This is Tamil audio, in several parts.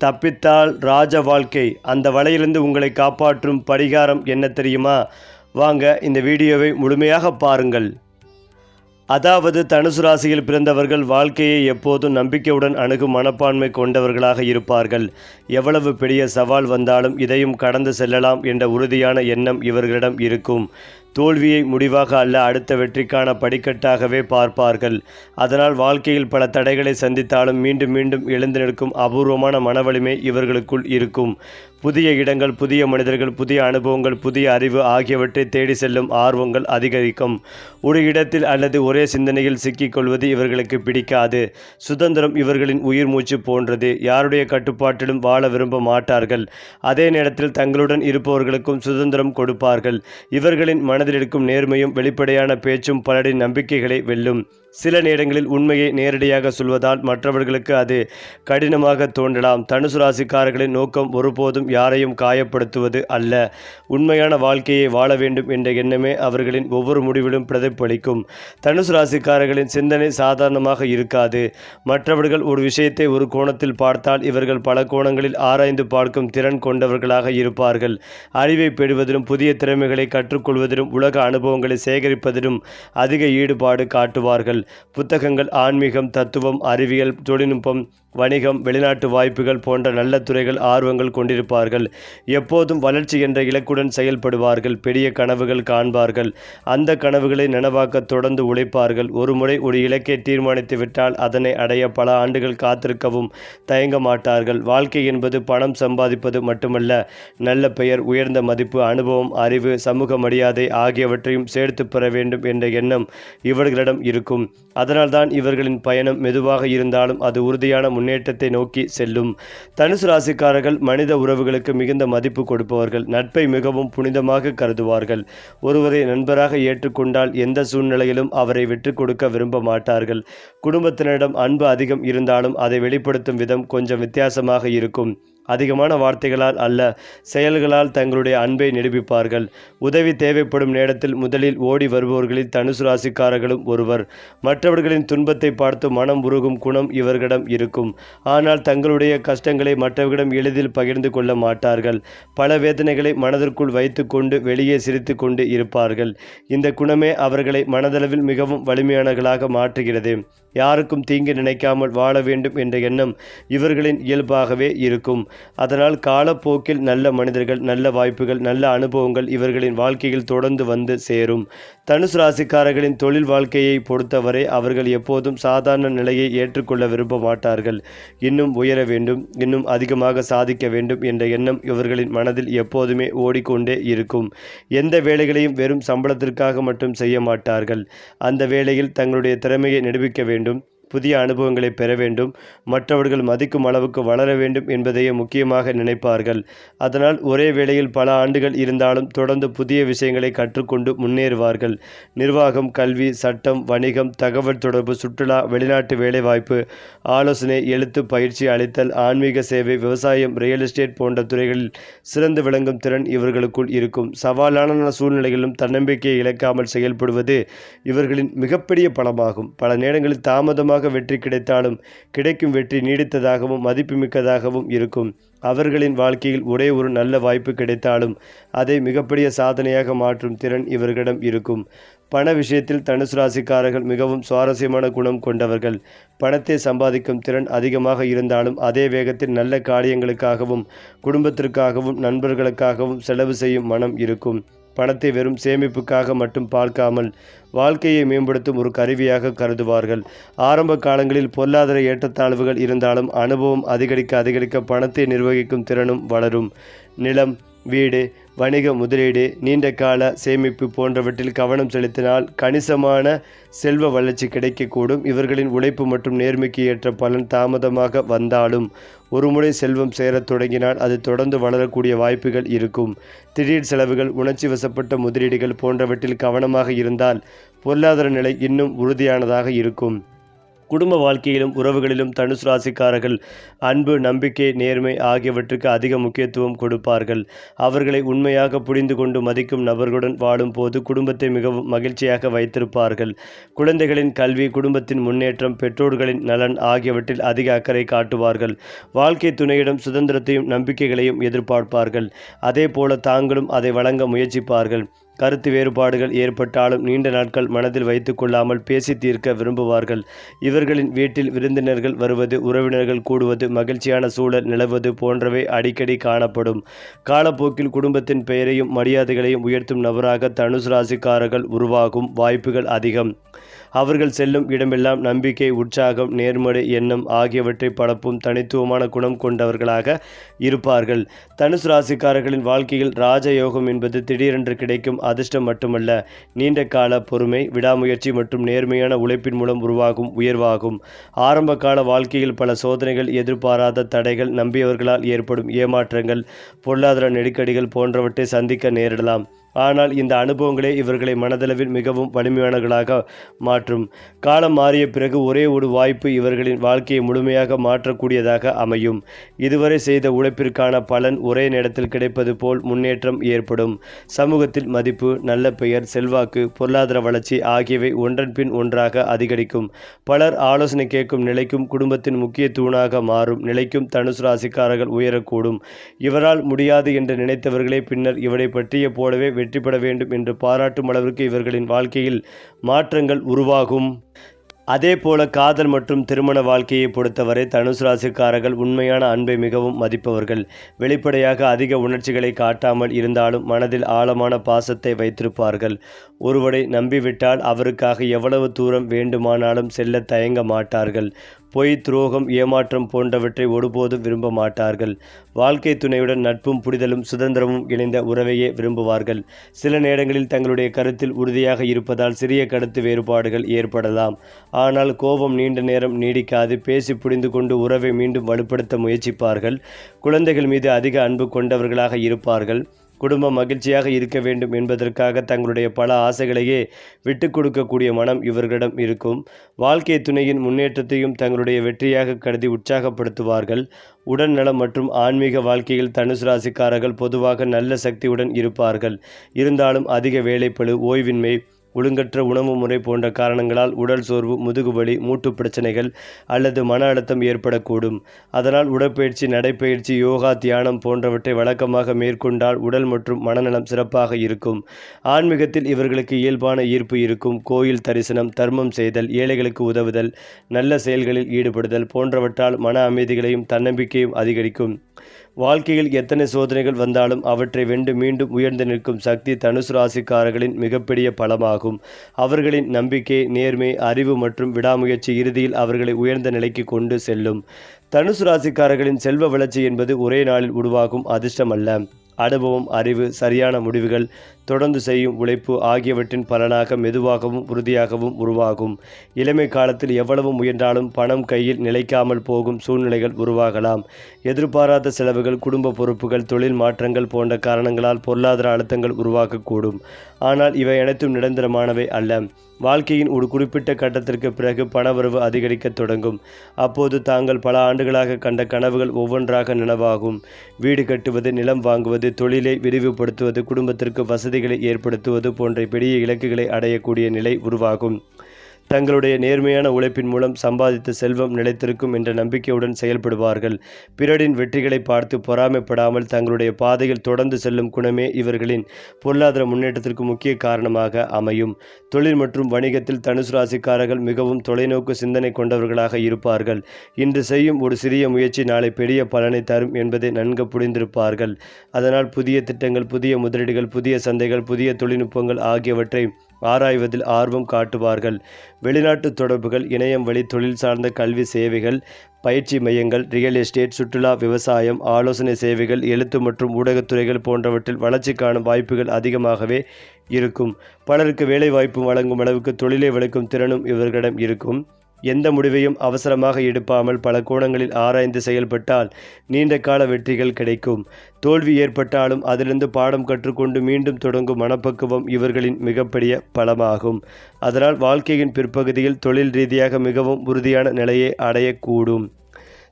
தப்பித்தால் ராஜ வாழ்க்கை. அந்த வலையிலிருந்து உங்களை காப்பாற்றும் பரிகாரம் என்ன தெரியுமா? வாங்க இந்த வீடியோவை முழுமையாக பாருங்கள். அதாவது தனுசு ராசியில் பிறந்தவர்கள் வாழ்க்கையை எப்போதும் நம்பிக்கையுடன் அணுகும் மனப்பான்மை கொண்டவர்களாக இருப்பார்கள். எவ்வளவு பெரிய சவால் வந்தாலும் இதையும் கடந்து செல்லலாம் என்ற உறுதியான எண்ணம் இவர்களிடம் இருக்கும். தோல்வியை முடிவாக அல்ல, அடுத்த வெற்றிக்கான படிக்கட்டாகவே பார்ப்பார்கள். அதனால் வாழ்க்கையில் பல தடைகளை சந்தித்தாலும் மீண்டும் மீண்டும் எழுந்து நிற்கும் அபூர்வமான மனவலிமை இவர்களுக்குள் இருக்கும். புதிய இடங்கள், புதிய மனிதர்கள், புதிய அனுபவங்கள், புதிய அறிவு ஆகியவற்றை தேடி செல்லும் ஆர்வங்கள் அதிகரிக்கும். ஒரு இடத்தில் அல்லது ஒரே சிந்தனையில் சிக்கிக்கொள்வது இவர்களுக்கு பிடிக்காது. சுதந்திரம் இவர்களின் உயிர் மூச்சு போன்றது. யாருடைய கட்டுப்பாட்டிலும் வாழ விரும்ப மாட்டார்கள். அதே நேரத்தில் தங்களுடன் இருப்பவர்களுக்கும் சுதந்திரம் கொடுப்பார்கள். இவர்களின் மனதில் இருக்கும் நேர்மையும் வெளிப்படையான பேச்சும் பலரின் நம்பிக்கைகளை வெல்லும். சில நேரங்களில் உண்மையை நேரடியாக சொல்வதால் மற்றவர்களுக்கு அது கடினமாக தோன்றலாம். தனுசு ராசிக்காரர்களின் நோக்கம் ஒருபோதும் யாரையும் காயப்படுத்துவது அல்ல. உண்மையான வாழ்க்கையை வாழ வேண்டும் என்ற எண்ணமே அவர்களின் ஒவ்வொரு முடிவிலும் பிரதிபலிக்கும். தனுசு ராசிக்காரர்களின் சிந்தனை சாதாரணமாக இருக்காது. மற்றவர்கள் ஒரு விஷயத்தை ஒரு கோணத்தில் பார்த்தால் இவர்கள் பல கோணங்களில் ஆராய்ந்து பார்க்கும் திறன் கொண்டவர்களாக இருப்பார்கள். அறிவை பெறுவதிலும் புதிய திறமைகளை கற்றுக்கொள்வதிலும் உலக அனுபவங்களை சேகரிப்பதிலும் அதிக ஈடுபாடு காட்டுவார்கள். புத்தகங்கள், ஆன்மீகம், தத்துவம், அறிவியல், தொழில்நுட்பம், வணிகம், வெளிநாட்டு வாய்ப்புகள் போன்ற நல்ல துறைகள் ஆர்வங்கள் கொண்டிருப்பார்கள். எப்போதும் வளர்ச்சி என்ற இலக்குடன் செயல்படுவார்கள். பெரிய கனவுகள் காண்பார்கள். அந்த கனவுகளை நனவாக்க தொடர்ந்து உழைப்பார்கள். ஒருமுறை ஒரு இலக்கை தீர்மானித்து விட்டால் அதனை அடைய பல ஆண்டுகள் காத்திருக்கவும் தயங்க மாட்டார்கள். வாழ்க்கை என்பது பணம் சம்பாதிப்பது மட்டுமல்ல, நல்ல பெயர், உயர்ந்த மதிப்பு, அனுபவம், அறிவு, சமூக மரியாதை ஆகியவற்றையும் சேர்த்து பெற வேண்டும் என்ற எண்ணம் இவர்களிடம் இருக்கும். அதனால்தான் இவர்களின் பயணம் மெதுவாக இருந்தாலும் அது உறுதியான முன்னேற்றத்தை நோக்கி செல்லும். தனுசு ராசிக்காரர்கள் மனித உறவுகளுக்கு மிகுந்த மதிப்பு கொடுப்பவர்கள். நட்பை மிகவும் புனிதமாக கருதுவார்கள். ஒருவரை நண்பராக ஏற்றுக்கொண்டால் எந்த சூழ்நிலையிலும் அவரை விட்டு கொடுக்க விரும்ப மாட்டார்கள். குடும்பத்தினரிடம் அன்பு அதிகம் இருந்தாலும் அதை வெளிப்படுத்தும் விதம் கொஞ்சம் வித்தியாசமாக இருக்கும். அதிகமான வார்த்தைகளால் அல்ல, செயல்களால் தங்களுடைய அன்பை நிரூபிப்பார்கள். உதவி தேவைப்படும் நேரத்தில் முதலில் ஓடி வருபவர்களில் தனுசு ராசிக்காரர்களும் ஒருவர். மற்றவர்களின் துன்பத்தை பார்த்து மனம் உருகும் குணம் இவர்களிடம் இருக்கும். ஆனால் தங்களுடைய கஷ்டங்களை மற்றவர்களிடம் எளிதில் பகிர்ந்து கொள்ள மாட்டார்கள். பல வேதனைகளை மனதிற்குள் வைத்து கொண்டு வெளியே சிரித்து கொண்டு இருப்பார்கள். இந்த குணமே அவர்களை மனதளவில் மிகவும் வலிமையானவர்களாக மாற்றுகிறது. யாருக்கும் தீங்கு நினைக்காமல் வாழ வேண்டும் என்ற எண்ணம் இவர்களின் இயல்பாகவே இருக்கும். அதனால் காலப்போக்கில் நல்ல மனிதர்கள், நல்ல வாய்ப்புகள், நல்ல அனுபவங்கள் இவர்களின் வாழ்க்கையில் தொடர்ந்து வந்து சேரும். தனுசு ராசிக்காரர்களின் தொழில் வாழ்க்கையை பொறுத்தவரை அவர்கள் எப்போதும் சாதாரண நிலையை ஏற்றுக்கொள்ள விரும்ப மாட்டார்கள். இன்னும் உயர வேண்டும், இன்னும் அதிகமாக சாதிக்க வேண்டும் என்ற எண்ணம் இவர்களின் மனதில் எப்போதுமே ஓடிக்கொண்டே இருக்கும். எந்த வேலைகளையும் வெறும் சம்பளத்திற்காக மட்டும் செய்ய மாட்டார்கள். அந்த வேலையில் தங்களுடைய திறமையை நிரூபிக்க வேண்டும், புதிய அனுபவங்களை பெற வேண்டும், மற்றவர்கள் மதிக்கும் அளவுக்கு வளர வேண்டும் என்பதையே முக்கியமாக நினைப்பார்கள். அதனால் ஒரே வேளையில் பல ஆண்டுகள் இருந்தாலும் தொடர்ந்து புதிய விஷயங்களை கற்றுக்கொண்டு முன்னேறுவார்கள். நிர்வாகம், கல்வி, சட்டம், வணிகம், தகவல் தொடர்பு, சுற்றுலா, வெளிநாட்டு வேலைவாய்ப்பு, ஆலோசனை, எழுத்து பயிற்சி அளித்தல், ஆன்மீக சேவை, விவசாயம், ரியல் எஸ்டேட் போன்ற துறைகளில் சிறந்து விளங்கும் திறன் இவர்களுக்குள் இருக்கும். சவாலான சூழ்நிலைகளிலும் தன்னம்பிக்கையை இழக்காமல் செயல்படுவது இவர்களின் மிகப்பெரிய பலமாகும். பல நேரங்களில் தாமதமாக வெற்றி கிடைத்தாலும் கிடைக்கும் வெற்றி நீடித்ததாகவும் மதிப்புமிக்கதாகவும் இருக்கும். அவர்களின் வாழ்க்கையில் ஒரே ஒரு நல்ல வாய்ப்பு கிடைத்தாலும் அதை மிகப்பெரிய சாதனையாக மாற்றும் திறன் இவர்களிடம் இருக்கும். பண விஷயத்தில் தனுசு ராசிக்காரர்கள் மிகவும் சுவாரஸ்யமான குணம் கொண்டவர்கள். பணத்தை சம்பாதிக்கும் திறன் அதிகமாக இருந்தாலும் அதே வேகத்தில் நல்ல காரியங்களுக்காகவும் குடும்பத்திற்காகவும் நண்பர்களுக்காகவும் செலவு செய்யும் மனம் இருக்கும். பணத்தை வெறும் சேமிப்புக்காக மட்டும் பார்க்காமல் வாழ்க்கையை மேம்படுத்தும் ஒரு கருவியாக கருதுவார்கள். ஆரம்ப காலங்களில் பொருளாதார ஏற்றத்தாழ்வுகள் இருந்தாலும் அனுபவம் அதிகரிக்க பணத்தை நிர்வகிக்கும் திறனும் வளரும். நிலம், வீடு, வணிக முதலீடு, நீண்ட கால சேமிப்பு போன்றவற்றில் கவனம் செலுத்தினால் கணிசமான செல்வ வளர்ச்சி கிடைக்கக்கூடும். இவர்களின் உழைப்பு மற்றும் நேர்மைக்கு ஏற்ற பலன் தாமதமாக வந்தாலும் ஒருமுறை செல்வம் சேரத் தொடங்கினால் அது தொடர்ந்து வளரக்கூடிய வாய்ப்புகள் இருக்கும். திடீர் செலவுகள், உணர்ச்சி வசப்பட்ட முதலீடுகள் போன்றவற்றில் கவனமாக இருந்தால் பொருளாதார நிலை இன்னும் உறுதியானதாக இருக்கும். குடும்ப வாழ்க்கையிலும் உறவுகளிலும் தனுசு ராசிக்காரர்கள் அன்பு, நம்பிக்கை, நேர்மை ஆகியவற்றுக்கு அதிக முக்கியத்துவம் கொடுப்பார்கள். அவர்களை உண்மையாக புரிந்து கொண்டு மதிக்கும் நபர்களுடன் வாழும் போது குடும்பத்தை மிகவும் மகிழ்ச்சியாக வைத்திருப்பார்கள். குழந்தைகளின் கல்வி, குடும்பத்தின் முன்னேற்றம், பெற்றோர்களின் நலன் ஆகியவற்றில் அதிக அக்கறை காட்டுவார்கள். வாழ்க்கை துணையிடம் சுதந்திரத்தையும் நம்பிக்கைகளையும் எதிர்பார்ப்பார்கள். அதேபோல தாங்களும் அதை வழங்க முயற்சிப்பார்கள். கருத்து வேறுபாடுகள் ஏற்பட்டாலும் நீண்ட நாட்கள் மனதில் வைத்து கொள்ளாமல் பேசி தீர்க்க விரும்புவார்கள். இவர்களின் வீட்டில் விருந்தினர்கள் வருவது, உறவினர்கள் கூடுவது, மகிழ்ச்சியான சூழல் நிலவுவது போன்றவை அடிக்கடி காணப்படும். காலப்போக்கில் குடும்பத்தின் பெயரையும் மரியாதைகளையும் உயர்த்தும் நபராக தனுசு ராசிக்காரர்கள் உருவாகும் வாய்ப்புகள் அதிகம். அவர்கள் செல்லும் இடமெல்லாம் நம்பிக்கை, உற்சாகம், நேர்மறை எண்ணம் ஆகியவற்றை பரப்பும் தனித்துவமான குணம் கொண்டவர்களாக இருப்பார்கள். தனுசு ராசிக்காரர்களின் வாழ்க்கையில் ராஜயோகம் என்பது திடீரென்று கிடைக்கும் அதிர்ஷ்டம் மட்டுமல்ல, நீண்ட கால பொறுமை, விடாமுயற்சி மற்றும் நேர்மையான உழைப்பின் மூலம் உருவாகும் உயர்வாகும். ஆரம்ப கால வாழ்க்கையில் பல சோதனைகள், எதிர்பாராத தடைகள், நம்பியவர்களால் ஏற்படும் ஏமாற்றங்கள், பொருளாதார நெருக்கடிகள் போன்றவற்றை சந்திக்க நேரிடலாம். ஆனால் இந்த அனுபவங்களே இவர்களை மனதளவில் மிகவும் வலிமையானவர்களாக மாற்றும். காலம் மாறிய பிறகு ஒரே ஒரு வாய்ப்பு இவர்களின் வாழ்க்கையை முழுமையாக மாற்றக்கூடியதாக அமையும். இதுவரை செய்த உழைப்பிற்கான பலன் ஒரே நேரத்தில் கிடைப்பது போல் முன்னேற்றம் ஏற்படும். சமூகத்தில் மதிப்பு, நல்ல பெயர், செல்வாக்கு, பொருளாதார வளர்ச்சி ஆகியவை ஒன்றன் பின் ஒன்றாக அதிகரிக்கும். பலர் ஆலோசனை கேட்கும் நிலைக்கும், குடும்பத்தின் முக்கிய தூணாக மாறும் நிலைக்கும் தனுசு ராசிக்காரர்கள் உயரக்கூடும். இவரால் முடியாது என்று நினைத்தவர்களே பின்னர் இவரை பற்றிய போலவே வெற்றி பெற வேண்டும் என்று பாராட்டும் அளவிற்கு இவர்களின் வாழ்க்கையில் மாற்றங்கள் உருவாகும். அதேபோல காதல் மற்றும் திருமண வாழ்க்கையை பொறுத்தவரை தனுசு ராசிக்காரர்கள் உண்மையான அன்பை மிகவும் மதிப்பவர்கள். வெளிப்படையாக அதிக உணர்ச்சிகளை காட்டாமல் இருந்தாலும் மனதில் ஆழமான பாசத்தை வைத்திருப்பார்கள். ஒருவரை நம்பிவிட்டால் அவருக்காக எவ்வளவு தூரம் வேண்டுமானாலும் செல்ல தயங்க மாட்டார்கள். பொய், துரோகம், ஏமாற்றம் போன்றவற்றை ஒருபோதும் விரும்ப மாட்டார்கள். வாழ்க்கை துணையுடன் நட்பும் புரிதலும் சுதந்திரமும் இணைந்த உறவையே விரும்புவார்கள். சில நேரங்களில் தங்களுடைய கருத்தில் உறுதியாக இருப்பதால் சிறிய கருத்து வேறுபாடுகள் ஏற்படலாம். ஆனால் கோபம் நீண்ட நேரம் நீடிக்காது. பேசி புரிந்து கொண்டு உறவை மீண்டும் வலுப்படுத்த முயற்சிப்பார்கள். குழந்தைகள் மீது அதிக அன்பு கொண்டவர்களாக இருப்பார்கள். குடும்பம் மகிழ்ச்சியாக இருக்க வேண்டும் என்பதற்காக தங்களுடைய பல ஆசைகளையே விட்டு கொடுக்கக்கூடிய மனம் இவர்களிடம் இருக்கும். வாழ்க்கை துணையின் முன்னேற்றத்தையும் தங்களுடைய வெற்றியாக கருதி உற்சாகப்படுத்துவார்கள். உடல் நலம் மற்றும் ஆன்மீக வாழ்க்கையில் தனுசு ராசிக்காரர்கள் பொதுவாக நல்ல சக்தியுடன் இருப்பார்கள். இருந்தாலும் அதிக வேலைப்பளு, ஓய்வின்மை, ஒழுங்கற்ற உணவு முறை போன்ற காரணங்களால் உடல் சோர்வு, முதுகுவலி, மூட்டு பிரச்சனைகள் அல்லது மன அழுத்தம் ஏற்படக்கூடும். அதனால் உடற்பயிற்சி, நடைப்பயிற்சி, யோகா, தியானம் போன்றவற்றை வழக்கமாக மேற்கொண்டால் உடல் மற்றும் மனநலம் சிறப்பாக இருக்கும். ஆன்மீகத்தில் இவர்களுக்கு இயல்பான ஈர்ப்பு இருக்கும். கோயில் தரிசனம், தர்மம் செய்தல், ஏழைகளுக்கு உதவுதல், நல்ல செயல்களில் ஈடுபடுதல் போன்றவற்றால் மன அமைதிகளையும் தன்னம்பிக்கையும் அதிகரிக்கும். வாழ்க்கையில் எத்தனை சோதனைகள் வந்தாலும் அவற்றை வென்று மீண்டும் உயர்ந்து நிற்கும் சக்தி தனுசு ராசிக்காரர்களின் மிகப்பெரிய பலமாகும். அவர்களின் நம்பிக்கை, நேர்மை, அறிவு மற்றும் விடாமுயற்சி இறுதியில் அவர்களை உயர்ந்த நிலைக்கு கொண்டு செல்லும். தனுசு ராசிக்காரர்களின் செல்வ வளர்ச்சி என்பது ஒரே நாளில் உருவாகும் அதிர்ஷ்டம் அல்ல. அனுபவம், அறிவு, சரியான முடிவுகள், தொடர்ந்து செய்யும் உழைப்பு ஆகியவற்றின் பலனாக மெதுவாகவும் உறுதியாகவும் உருவாகும். இளமை காலத்தில் எவ்வளவு முயன்றாலும் பணம் கையில் நிலைக்காமல் போகும் சூழ்நிலைகள் உருவாகலாம். எதிர்பாராத செலவுகள், குடும்ப பொறுப்புகள், தொழில் மாற்றங்கள் போன்ற காரணங்களால் பொருளாதார அழுத்தங்கள் உருவாக்கக்கூடும். ஆனால் இவை அனைத்தும் நிரந்தரமானவை அல்ல. வாழ்க்கையின் ஒரு குறிப்பிட்ட கட்டத்திற்கு பிறகு பணவரவு அதிகரிக்கத் தொடங்கும். அப்போது தாங்கள் பல ஆண்டுகளாக கண்ட கனவுகள் ஒவ்வொன்றாக நனவாகும். வீடு கட்டுவது, நிலம் வாங்குவது, தொழிலை விரிவுபடுத்துவது, குடும்பத்திற்கு வசதிகளை ஏற்படுத்துவது போன்ற பெரிய இலக்குகளை அடையக்கூடிய நிலை உருவாகும். தங்களுடைய நேர்மையான உழைப்பின் மூலம் சம்பாதித்த செல்வம் நிலைத்திருக்கும் என்ற நம்பிக்கையுடன் செயல்படுவார்கள். பிறரின் வெற்றிகளை பார்த்து பொறாமைப்படாமல் தங்களுடைய பாதையில் தொடர்ந்து செல்லும் குணமே இவர்களின் பொருளாதார முன்னேற்றத்திற்கு முக்கிய காரணமாக அமையும். தொழில் மற்றும் வணிகத்தில் தனுசு ராசிக்காரர்கள் மிகவும் தொலைநோக்கு சிந்தனை கொண்டவர்களாக இருப்பார்கள். இன்று செய்யும் ஒரு சிறிய முயற்சி நாளை பெரிய பலனை தரும் என்பதை நன்கு புரிந்திருப்பார்கள். அதனால் புதிய திட்டங்கள், புதிய முதலீடுகள், புதிய சந்தைகள், புதிய தொழில்நுட்பங்கள் ஆகியவற்றை ஆராய்வதில் ஆர்வம் காட்டுவார்கள். வெளிநாட்டு தொடர்புகள், இணையம் வழி தொழில் சார்ந்த கல்வி சேவைகள், பயிற்சி மையங்கள், ரியல் எஸ்டேட், சுற்றுலா, விவசாயம், ஆலோசனை சேவைகள், எழுத்து மற்றும் ஊடகத்துறைகள் போன்றவற்றில் வளர்ச்சி காணும் வாய்ப்புகள் அதிகமாகவே இருக்கும். பலருக்கு வேலை வாய்ப்பு வழங்கும் அளவுக்கு தொழிலை வளர்க்கும் திறனும் இவர்களிடம் இருக்கும். எந்த முடிவையும் அவசரமாக எடுப்பாமல் பல கோணங்களில் ஆராய்ந்து செயல்பட்டால் நீண்ட கால வெற்றிகள் கிடைக்கும். தோல்வி ஏற்பட்டாலும் அதிலிருந்து பாடம் கற்றுக்கொண்டு மீண்டும் தொடங்கும் மனப்பக்குவம் இவர்களின் மிகப்பெரிய பலமாகும். அதனால் வாழ்க்கையின் பிற்பகுதியில் தொழில் ரீதியாக மிகவும் உறுதியான நிலையை அடையக்கூடும்.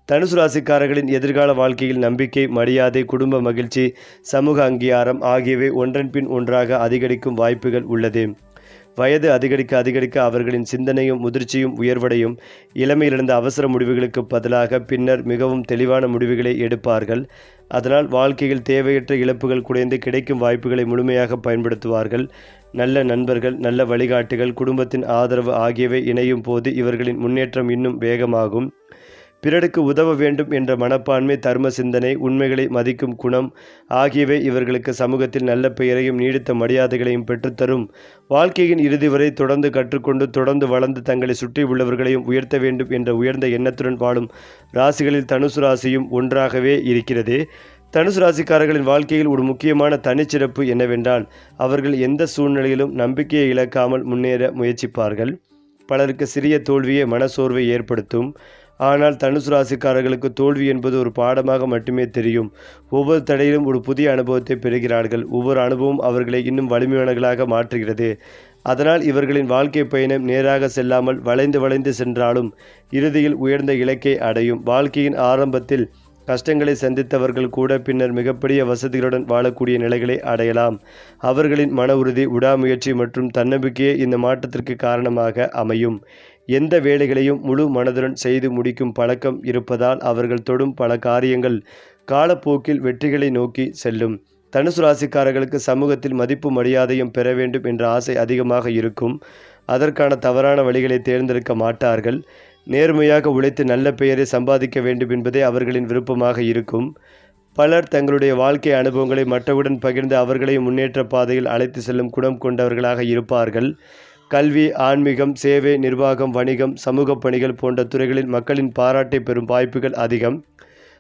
தனுசு ராசிக்காரர்களின் எதிர்கால வாழ்க்கையில் நம்பிக்கை, மரியாதை, குடும்ப மகிழ்ச்சி, சமூக அங்கீகாரம் ஆகியவை ஒன்றன் பின் ஒன்றாக அதிகரிக்கும் வாய்ப்புகள் உள்ளது. வயது அதிகரிக்க அவர்களின் சிந்தனையும் முதிர்ச்சியும் உயர்வடையும். இளமையிலிருந்த அவசர முடிவுகளுக்கு பதிலாக பின்னர் மிகவும் தெளிவான முடிவுகளை எடுப்பார்கள். அதனால் வாழ்க்கையில் தேவையற்ற இழப்புகள் குறைந்து கிடைக்கும் வாய்ப்புகளை முழுமையாக பயன்படுத்துவார்கள். நல்ல நண்பர்கள், நல்ல வழிகாட்டுகள், குடும்பத்தின் ஆதரவு ஆகியவை இணையும் போது இவர்களின் முன்னேற்றம் இன்னும் வேகமாகும். பிறருக்கு உதவ வேண்டும் என்ற மனப்பான்மை, தர்ம சிந்தனை, உண்மைகளை மதிக்கும் குணம் ஆகியவை இவர்களுக்கு சமூகத்தில் நல்ல பெயரையும் நீடித்த மரியாதைகளையும் பெற்றுத்தரும். வாழ்க்கையின் இறுதி வரை தொடர்ந்து கற்றுக்கொண்டு தொடர்ந்து வளர்ந்து தங்களை சுற்றி உள்ளவர்களையும் உயர்த்த வேண்டும் என்ற உயர்ந்த எண்ணத்துடன் வாழும் ராசிகளில் தனுசு ராசியும் ஒன்றாகவே இருக்கிறது. தனுசு ராசிக்காரர்களின் வாழ்க்கையில் ஒரு முக்கியமான தனிச்சிறப்பு என்னவென்றால் அவர்கள் எந்த சூழ்நிலையிலும் நம்பிக்கையை இழக்காமல் முன்னேற முயற்சிப்பார்கள். பலருக்கு சிறிய தோல்வியே மனசோர்வை ஏற்படுத்தும். ஆனால் தனுசு ராசிக்காரர்களுக்கு தோல்வி என்பது ஒரு பாடமாக மட்டுமே தெரியும். ஒவ்வொரு தடையிலும் ஒரு புதிய அனுபவத்தை பெறுகிறார்கள். ஒவ்வொரு அனுபவம் அவர்களை இன்னும் வலிமையானவர்களாக மாற்றுகிறது. அதனால் இவர்களின் வாழ்க்கை பயணம் நேராக செல்லாமல் வளைந்து சென்றாலும் இறுதியில் உயர்ந்த இலக்கை அடையும். வாழ்க்கையின் ஆரம்பத்தில் கஷ்டங்களை சந்தித்தவர்கள் கூட பின்னர் மிகப்பெரிய வசதிகளுடன் வாழக்கூடிய நிலைகளை அடையலாம். அவர்களின் மன உறுதி, விடாமுயற்சி மற்றும் தன்னம்பிக்கையே இந்த மாற்றத்திற்கு காரணமாக அமையும். எந்த வேலைகளையும் முழு மனதுடன் செய்து முடிக்கும் பழக்கம் இருப்பதால் அவர்கள் தொடும் பல காரியங்கள் காலப்போக்கில் வெற்றிகளை நோக்கி செல்லும். தனுசு ராசிக்காரர்களுக்கு சமூகத்தில் மதிப்பு மரியாதையும் பெற வேண்டும் என்ற ஆசை அதிகமாக இருக்கும். அதற்கான தவறான வழிகளை தேர்ந்தெடுக்க மாட்டார்கள். நேர்மையாக உழைத்து நல்ல பெயரை சம்பாதிக்க வேண்டும் என்பதே அவர்களின் விருப்பமாக இருக்கும். பலர் தங்களுடைய வாழ்க்கை அனுபவங்களை மற்றவுடன் பகிர்ந்து அவர்களையும் முன்னேற்ற பாதையில் அழைத்து செல்லும் குணம் கொண்டவர்களாக இருப்பார்கள். கல்வி, ஆன்மீகம், சேவை, நிர்வாகம், வணிகம், சமூக பணிகள் போன்ற துறைகளில் மக்களின் பாராட்டை பெறும் வாய்ப்புகள் அதிகம்.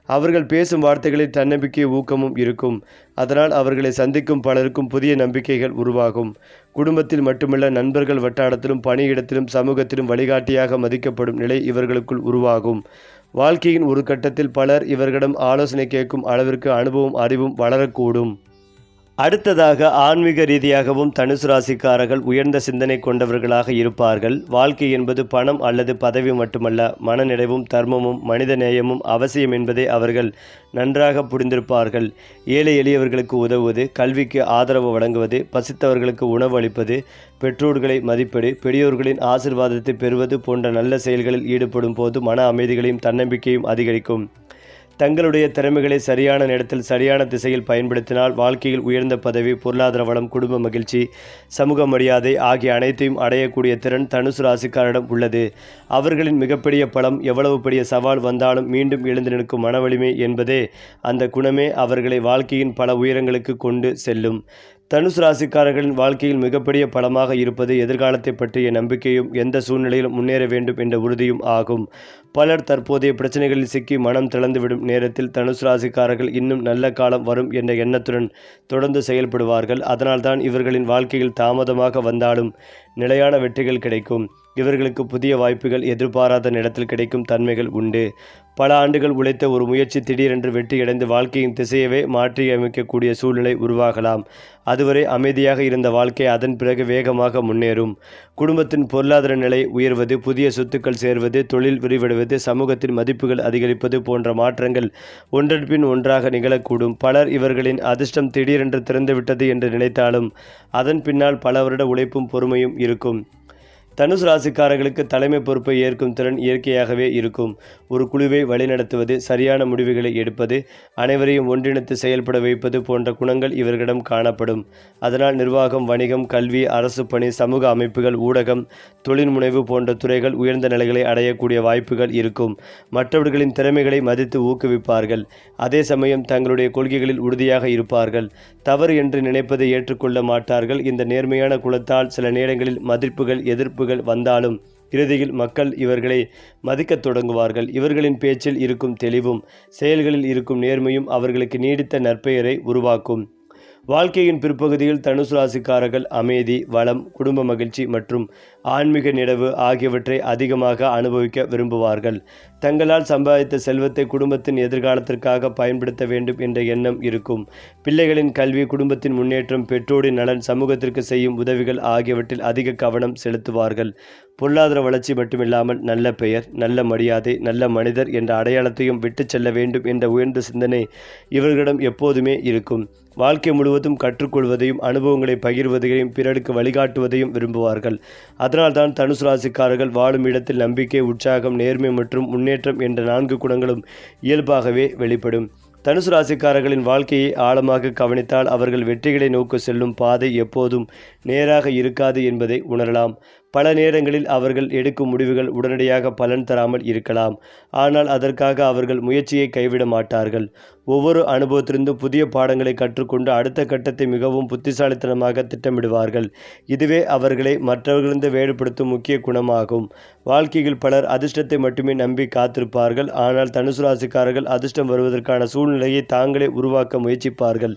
அவர்கள் பேசும் வார்த்தைகளில் தன்னம்பிக்கை, ஊக்கமும் இருக்கும். அதனால் அவர்களை சந்திக்கும் பலருக்கும் புதிய நம்பிக்கைகள் உருவாகும். குடும்பத்தில் மட்டுமல்ல, நண்பர்கள் வட்டாரத்திலும் பணியிடத்திலும் சமூகத்திலும் வழிகாட்டியாக மதிக்கப்படும் நிலை இவர்களுக்குள் உருவாகும். வாழ்க்கையின் ஒரு கட்டத்தில் பலர் இவர்களிடம் ஆலோசனை கேட்கும் அளவிற்கு அனுபவம், அறிவும் வளரக்கூடும். அடுத்ததாக ஆன்மீக ரீதியாகவும் தனுசு ராசிக்காரர்கள் உயர்ந்த சிந்தனை கொண்டவர்களாக இருப்பார்கள். வாழ்க்கை என்பது பணம் அல்லது பதவி மட்டுமல்ல, மனநிறைவும் தர்மமும் மனித நேயமும் அவசியம் என்பதை அவர்கள் நன்றாக புரிந்திருப்பார்கள். ஏழை எளியவர்களுக்கு உதவுவது, கல்விக்கு ஆதரவு வழங்குவது, பசித்தவர்களுக்கு உணவு அளிப்பது, பெற்றோர்களை மதிப்பது, பெரியோர்களின் ஆசிர்வாதத்தை பெறுவது போன்ற நல்ல செயல்களில் ஈடுபடும் போது மன அமைதிகளையும் தன்னம்பிக்கையும் அதிகரிக்கும். தங்களுடைய திறமைகளை சரியான நேரத்தில் சரியான திசையில் பயன்படுத்தினால் வாழ்க்கையில் உயர்ந்த பதவி, பொருளாதார வளம், குடும்ப மகிழ்ச்சி, சமூக மரியாதை ஆகிய அனைத்தையும் அடையக்கூடிய திறன் தனுசு ராசிக்காரிடம் உள்ளது. அவர்களின் மிகப்பெரிய பலம் எவ்வளவு பெரிய சவால் வந்தாலும் மீண்டும் எழுந்து நிற்கும் மன வலிமை என்பதே அந்த குணமே அவர்களை வாழ்க்கையின் பல உயரங்களுக்கு கொண்டு செல்லும். தனுசு ராசிக்காரர்களின் வாழ்க்கையில் மிகப்பெரிய பலமாக இருப்பது எதிர்காலத்தை பற்றிய நம்பிக்கையும் எந்த சூழ்நிலையிலும் முன்னேற வேண்டும் என்ற உறுதியும் ஆகும். பலர் தற்போதைய பிரச்சனைகளில் சிக்கி மனம் திறந்துவிடும் நேரத்தில் தனுசு ராசிக்காரர்கள் இன்னும் நல்ல காலம் வரும் என்ற எண்ணத்துடன் தொடர்ந்து செயல்படுவார்கள். அதனால்தான் இவர்களின் வாழ்க்கையில் தாமதமாக வந்தாலும் நிலையான வெற்றிகள் கிடைக்கும். இவர்களுக்கு புதிய வாய்ப்புகள் எதிர்பாராத நேரத்தில் கிடைக்கும் தன்மைகள் உண்டு. பல ஆண்டுகள் உழைத்த ஒரு முயற்சி திடீரென்று வெற்றியடைந்து வாழ்க்கையின் திசையவே மாற்றியமைக்கக்கூடிய சூழ்நிலை உருவாகலாம். அதுவரை அமைதியாக இருந்த வாழ்க்கை அதன் பிறகு வேகமாக முன்னேறும். குடும்பத்தின் பொருளாதார நிலை உயர்வது, புதிய சொத்துக்கள் சேர்வது, தொழில் விரிவடைவது, சமூகத்தின் மதிப்புகள் அதிகரிப்பது போன்ற மாற்றங்கள் ஒன்றன் பின் ஒன்றாக நிகழக்கூடும். பலர் இவர்களின் அதிர்ஷ்டம் திடீரென்று திறந்துவிட்டது என்று நினைத்தாலும் அதன் பின்னால் பல வருட உழைப்பும் பொறுமையும் இருக்கும். தனுசு ராசிக்காரர்களுக்கு தலைமை பொறுப்பை ஏற்கும் திறன் இயற்கையாகவே இருக்கும். ஒரு குழுவை வழிநடத்துவது, சரியான முடிவுகளை எடுப்பது, அனைவரையும் ஒன்றிணைத்து செயல்பட வைப்பது போன்ற குணங்கள் இவர்களிடம் காணப்படும். அதனால் நிர்வாகம், வணிகம், கல்வி, அரசு பணி, சமூக அமைப்புகள், ஊடகம், தொழில் முனைவு போன்ற துறைகள் உயர்ந்த நிலைகளை அடையக்கூடிய வாய்ப்புகள் இருக்கும். மற்றவர்களின் திறமைகளை மதித்து ஊக்குவிப்பார்கள். அதே சமயம் தங்களுடைய கொள்கைகளில் உறுதியாக இருப்பார்கள். தவறு என்று நினைப்பதை ஏற்றுக்கொள்ள மாட்டார்கள். இந்த நேர்மையான குலத்தால் சில நேரங்களில் மதிப்புகள், எதிர்ப்புகள் வந்தாலும் இறுதியில் மக்கள் இவர்களை மதிக்கத் தொடங்குவார்கள். இவர்களின் பேச்சில் இருக்கும் தெளிவும் செயல்களில் இருக்கும் நேர்மையும் அவர்களுக்கு நீடித்த நற்பெயரை உருவாக்கும். வாழ்க்கையின் பிற்பகுதியில் தனுசு ராசிக்காரர்கள் அமைதி, வளம், குடும்ப மகிழ்ச்சி மற்றும் ஆன்மீக நினைவு ஆகியவற்றை அதிகமாக அனுபவிக்க விரும்புவார்கள். தங்களால் சம்பாதித்த செல்வத்தை குடும்பத்தின் எதிர்காலத்திற்காக பயன்படுத்த வேண்டும் என்ற எண்ணம் இருக்கும். பிள்ளைகளின் கல்வி, குடும்பத்தின் முன்னேற்றம், பெற்றோரின் நலன், சமூகத்திற்கு செய்யும் உதவிகள் ஆகியவற்றில் அதிக கவனம் செலுத்துவார்கள். பொருளாதார வளர்ச்சி மட்டுமில்லாமல் நல்ல பெயர், நல்ல மரியாதை, நல்ல மனிதர் என்ற அடையாளத்தையும் விட்டுச் செல்ல வேண்டும் என்ற உயர்ந்த சிந்தனை இவர்களிடம் எப்போதுமே இருக்கும். வாழ்க்கை முழுவதும் கற்றுக்கொள்வதையும் அனுபவங்களை பகிர்வதையும் பிறருக்கு வழிகாட்டுவதையும் விரும்புவார்கள். அதனால்தான் தனுசு ராசிக்காரர்கள் வாழும் இடத்தில் நம்பிக்கை, உற்சாகம், நேர்மை மற்றும் முன்னேற்றம் என்ற 4 குணங்களும் இயல்பாகவே வெளிப்படும். தனுசு ராசிக்காரர்களின் வாழ்க்கையை ஆழமாக கவனித்தால் அவர்கள் வெற்றிகளை நோக்கி செல்லும் பாதை எப்போதும் நேராக இருக்காது என்பதை உணரலாம். பல நேரங்களில் அவர்கள் எடுக்கும் முடிவுகள் உடனடியாக பலன் தராமல் இருக்கலாம். ஆனால் அதற்காக அவர்கள் முயற்சியை கைவிட மாட்டார்கள். ஒவ்வொரு அனுபவத்திலிருந்தும் புதிய பாடங்களை கற்றுக்கொண்டு அடுத்த கட்டத்தை மிகவும் புத்திசாலித்தனமாக திட்டமிடுவார்கள். இதுவே அவர்களை மற்றவர்களிருந்து வேறுபடுத்தும் முக்கிய குணமாகும். வாழ்க்கையில் பலர் அதிர்ஷ்டத்தை மட்டுமே நம்பி காத்திருப்பார்கள். ஆனால் தனுசு ராசிக்காரர்கள் அதிர்ஷ்டம் வருவதற்கான சூழ்நிலையை தாங்களே உருவாக்க முயற்சிப்பார்கள்.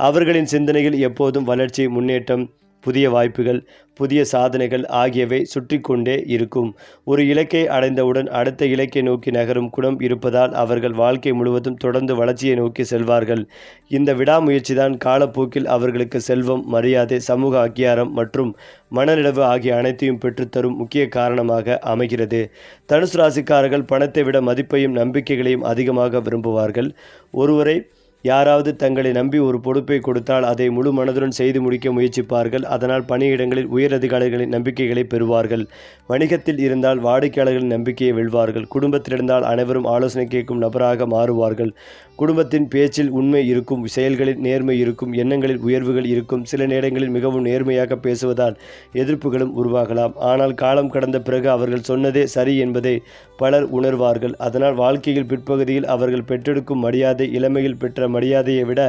அவர்களின் சிந்தனையில் எப்போதும் வளர்ச்சி, முன்னேற்றம், புதிய வாய்ப்புகள், புதிய சாதனைகள் ஆகியவை சுற்றி கொண்டே இருக்கும். ஒரு இலக்கை அடைந்தவுடன் அடுத்த இலக்கை நோக்கி நகரும் குணம் இருப்பதால் அவர்கள் வாழ்க்கை முழுவதும் தொடர்ந்து வளர்ச்சியை நோக்கி செல்வார்கள். இந்த விடாமுயற்சிதான் காலப்போக்கில் அவர்களுக்கு செல்வம், மரியாதை, சமூக அங்கீகாரம் மற்றும் மனநிறைவு ஆகிய அனைத்தையும் பெற்றுத்தரும் முக்கிய காரணமாக அமைகிறது. தனுசு ராசிக்காரர்கள் பணத்தை விட மதிப்பையும் நம்பிக்கைகளையும் அதிகமாக விரும்புவார்கள். ஒருவரை யாராவது தங்களை நம்பி ஒரு பொறுப்பை கொடுத்தால் அதை முழு மனதுடன் செய்து முடிக்க முயற்சிப்பார்கள். அதனால் பணியிடங்களில் உயர் அதிகாரிகளின் நம்பிக்கைகளை பெறுவார்கள். வணிகத்தில் இருந்தால் வாடிக்கையாளர்களின் நம்பிக்கையை வெல்வார்கள். குடும்பத்தில் இருந்தால் அனைவரும் ஆலோசனை கேட்கும் நபராக மாறுவார்கள். குடும்பத்தின் பேச்சில் உண்மை இருக்கும், செயல்களில் நேர்மை இருக்கும், எண்ணங்களில் உயர்வுகள் இருக்கும். சில நேரங்களில் மிகவும் நேர்மையாக பேசுவதால் எதிர்ப்புகளும் உருவாகலாம். ஆனால் காலம் கடந்த பிறகு அவர்கள் சொன்னதே சரி என்பதை பலர் உணர்வார்கள். அதனால் வாழ்க்கையில் பிற்பகுதியில் அவர்கள் பெற்றெடுக்கும் மரியாதை இளமையில் பெற்ற மரியாதையை விட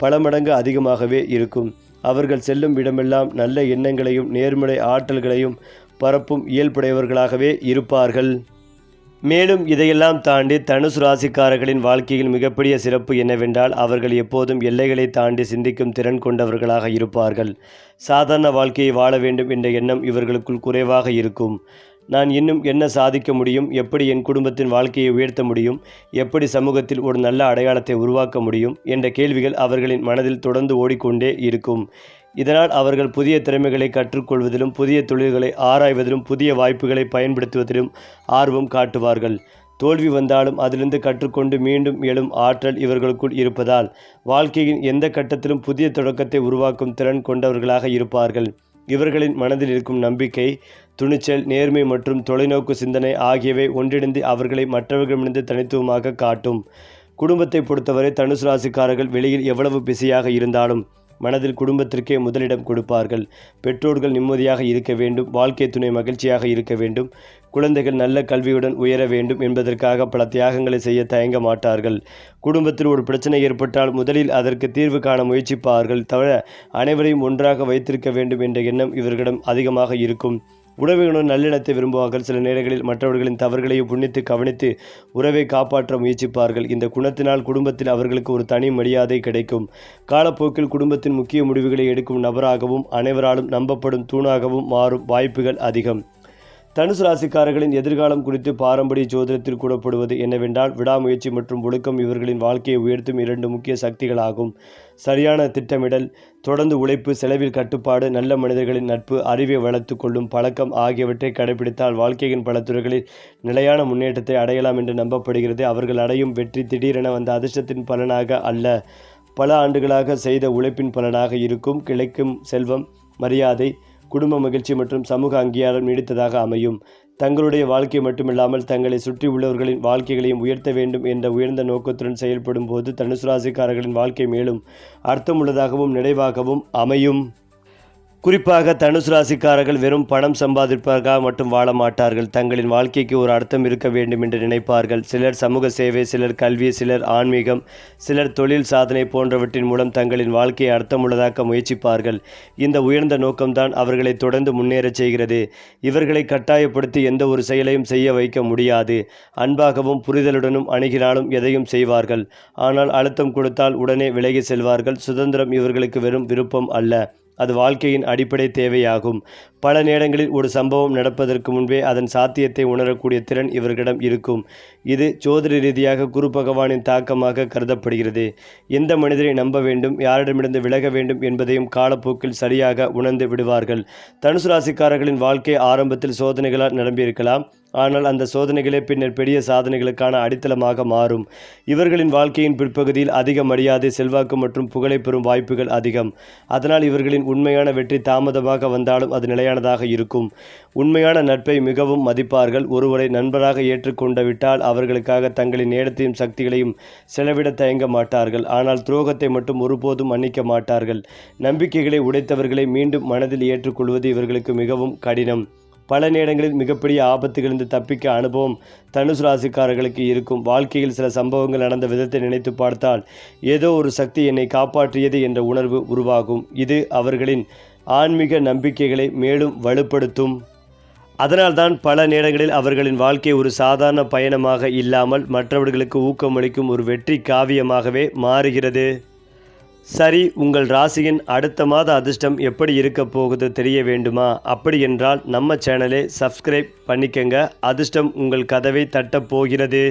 பல மடங்கு அதிகமாகவே இருக்கும். அவர்கள் செல்லும் இடமெல்லாம் நல்ல எண்ணங்களையும் நேர்மறை ஆற்றல்களையும் பரப்பும் இயல்புடையவர்களாகவே இருப்பார்கள். மேலும் இதையெல்லாம் தாண்டி தனுசு ராசிக்காரர்களின் வாழ்க்கையில் மிகப்பெரிய சிறப்பு என்னவென்றால் அவர்கள் எப்போதும் எல்லைகளை தாண்டி சிந்திக்கும் திறன் கொண்டவர்களாக இருப்பார்கள். சாதாரண வாழ்க்கையை வாழ வேண்டும் என்ற எண்ணம் இவர்களுக்குள் குறைவாக இருக்கும். நான் இன்னும் என்ன சாதிக்க முடியும், எப்படி என் குடும்பத்தின் வாழ்க்கையை உயர்த்த முடியும், எப்படி சமூகத்தில் ஒரு நல்ல அடையாளத்தை உருவாக்க முடியும் என்ற கேள்விகள் அவர்களின் மனதில் தொடர்ந்து ஓடிக்கொண்டே இருக்கும். இதனால் அவர்கள் புதிய திறமைகளை கற்றுக்கொள்வதிலும், புதிய தொழில்களை ஆராய்வதிலும், புதிய வாய்ப்புகளை பயன்படுத்துவதிலும் ஆர்வம் காட்டுவார்கள். தோல்வி வந்தாலும் அதிலிருந்து கற்றுக்கொண்டு மீண்டும் எழும் ஆற்றல் இவர்களுக்குள் இருப்பதால் வாழ்க்கையின் எந்த கட்டத்திலும் புதிய தொடக்கத்தை உருவாக்கும் திறன் கொண்டவர்களாக இருப்பார்கள். இவர்களின் மனதில் இருக்கும் நம்பிக்கை, துணிச்சல், நேர்மை மற்றும் தொலைநோக்கு சிந்தனை ஆகியவை ஒன்றிணைந்து அவர்களை மற்றவர்களிடமிருந்து தனித்துவமாக காட்டும். குடும்பத்தை பொறுத்தவரை தனுசு ராசிக்காரர்கள் வெளியில் எவ்வளவு பிஸியாக இருந்தாலும் மனதில் குடும்பத்திற்கே முதலிடம் கொடுப்பார்கள். பெற்றோர்கள் நிம்மதியாக இருக்க வேண்டும், வாழ்க்கை துணை மகிழ்ச்சியாக இருக்க வேண்டும், குழந்தைகள் நல்ல கல்வியுடன் உயர வேண்டும் என்பதற்காக பல தியாகங்களை செய்ய தயங்க மாட்டார்கள். குடும்பத்தில் ஒரு பிரச்சனை ஏற்பட்டால் முதலில் அதற்கு தீர்வு காண முயற்சிப்பார்கள். தவிர அனைவரையும் ஒன்றாக வைத்திருக்க வேண்டும் என்ற எண்ணம் இவர்களிடம் அதிகமாக இருக்கும். உறவுகளுடன் நல்லிணத்தை விரும்புவார்கள். சில நேரங்களில் மற்றவர்களின் தவறுகளையும் புண்ணித்து கவனித்து உறவை காப்பாற்ற முயற்சிப்பார்கள். இந்த குணத்தினால் குடும்பத்தில் அவர்களுக்கு ஒரு தனி மரியாதை கிடைக்கும். காலப்போக்கில் குடும்பத்தின் முக்கிய முடிவுகளை எடுக்கும் நபராகவும் அனைவராலும் நம்பப்படும் தூணாகவும் மாறும் வாய்ப்புகள் அதிகம். தனுசு ராசிக்காரர்களின் எதிர்காலம் குறித்து பாரம்பரிய ஜோதிடத்தில் கூறப்படுவது என்னவென்றால் விடாமுயற்சி மற்றும் ஒழுக்கம் இவர்களின் வாழ்க்கையை உயர்த்தும் 2 முக்கிய சக்திகளாகும். சரியான திட்டமிடல், தொடர்ந்து உழைப்பு, செலவில் கட்டுப்பாடு, நல்ல மனிதர்களின் நட்பு, அறிவை வளர்த்து கொள்ளும் பழக்கம் ஆகியவற்றை கடைபிடித்தால் வாழ்க்கையின் பல துறைகளில் நிலையான முன்னேற்றத்தை அடையலாம் என்று நம்பப்படுகிறது. அவர்கள் அடையும் வெற்றி திடீரென வந்த அதிர்ஷ்டத்தின் பலனாக அல்ல, பல ஆண்டுகளாக செய்த உழைப்பின் பலனாக இருக்கும். கிடைக்கும் செல்வம், மரியாதை, குடும்ப மகிழ்ச்சி மற்றும் சமூக அங்கீகாரம் நீடித்ததாக அமையும். தங்களுடைய வாழ்க்கை மட்டுமில்லாமல் தங்களை சுற்றி உள்ளவர்களின் வாழ்க்கைகளையும் உயர்த்த வேண்டும் என்ற உயர்ந்த நோக்கத்துடன் செயல்படும் போது தனுசு ராசிக்காரர்களின் வாழ்க்கை மேலும் அர்த்தமுள்ளதாகவும் நிறைவாகவும் அமையும். குறிப்பாக தனுசு ராசிக்காரர்கள் வெறும் பணம் சம்பாதிப்பதற்காக மட்டும் வாழ மாட்டார்கள். தங்களின் வாழ்க்கைக்கு ஒரு அர்த்தம் இருக்க வேண்டும் என்று நினைப்பார்கள். சிலர் சமூக சேவை, சிலர் கல்வி, சிலர் ஆன்மீகம், சிலர் தொழில் சாதனை போன்றவற்றின் மூலம் தங்களின் வாழ்க்கையை அர்த்தமுள்ளதாக்க முயற்சிப்பார்கள். இந்த உயர்ந்த நோக்கம்தான் அவர்களை தொடர்ந்து முன்னேறச் செய்கிறது. இவர்களை கட்டாயப்படுத்தி எந்த ஒரு செயலையும் செய்ய வைக்க முடியாது. அன்பாகவும் புரிதலுடனும் அணுகினாலும் எதையும் செய்வார்கள். ஆனால் அழுத்தம் கொடுத்தால் உடனே விலகி செல்வார்கள். சுதந்திரம் இவர்களுக்கு வெறும் விருப்பம் அல்ல, அது வாழ்க்கையின் அடிப்படை தேவையாகும். பல நேரங்களில் ஒரு சம்பவம் நடப்பதற்கு முன்பே அதன் சாத்தியத்தை உணரக்கூடிய திறன் இவர்களிடம் இருக்கும். இது ஜோதிட ரீதியாக குரு பகவானின் தாக்கமாக கருதப்படுகிறது. எந்த மனிதரை நம்ப வேண்டும், யாரிடமிருந்து விலக வேண்டும் என்பதையும் காலப்போக்கில் சரியாக உணர்ந்து விடுவார்கள். தனுசு ராசிக்காரர்களின் வாழ்க்கை ஆரம்பத்தில் சோதனைகளால் நிரம்பியிருக்கலாம். ஆனால் அந்த சோதனைகளே பின்னர் பெரிய சாதனைகளுக்கான அடித்தளமாக மாறும். இவர்களின் வாழ்க்கையின் பிற்பகுதியில் அதிக மரியாதை, செல்வாக்கு மற்றும் புகழை பெறும் வாய்ப்புகள் அதிகம். அதனால் இவர்களின் உண்மையான வெற்றி தாமதமாக வந்தாலும் அது நிலையானதாக இருக்கும். உண்மையான நட்பை மிகவும் மதிப்பார்கள். ஒருவரை நண்பராக ஏற்றுக்கொண்டு விட்டால் அவர்களுக்காக தங்களின் நேரத்தையும் சக்திகளையும் செலவிட தயங்க மாட்டார்கள். ஆனால் துரோகத்தை மட்டும் ஒருபோதும் மன்னிக்க மாட்டார்கள். நம்பிக்கைகளை உடைத்தவர்களை மீண்டும் மனதில் ஏற்றுக்கொள்வது இவர்களுக்கு மிகவும் கடினம். பல நேரங்களில் மிகப்பெரிய ஆபத்துகளிலிருந்து தப்பிக்க அனுபவம் தனுசு ராசிக்காரர்களுக்கு இருக்கும். வாழ்க்கையில் சில சம்பவங்கள் நடந்த விதத்தை நினைத்து பார்த்தால் ஏதோ ஒரு சக்தி என்னை காப்பாற்றியது என்ற உணர்வு உருவாகும். இது அவர்களின் ஆன்மீக நம்பிக்கைகளை மேலும் வலுப்படுத்தும். அதனால்தான் பல நேரங்களில் அவர்களின் வாழ்க்கை ஒரு சாதாரண பயணமாக இல்லாமல் மற்றவர்களுக்கு ஊக்கமளிக்கும் ஒரு வெற்றி காவியமாகவே மாறுகிறது. சரி, உங்கள் ராசியின் அடுத்த மாத அதிர்ஷ்டம் எப்படி இருக்க போகுது தெரிய வேண்டுமா? அப்படி என்றால் நம்ம சேனலை சப்ஸ்கிரைப் பண்ணிக்கங்க. அதிர்ஷ்டம் உங்கள் கதவை தட்டப் போகிறது.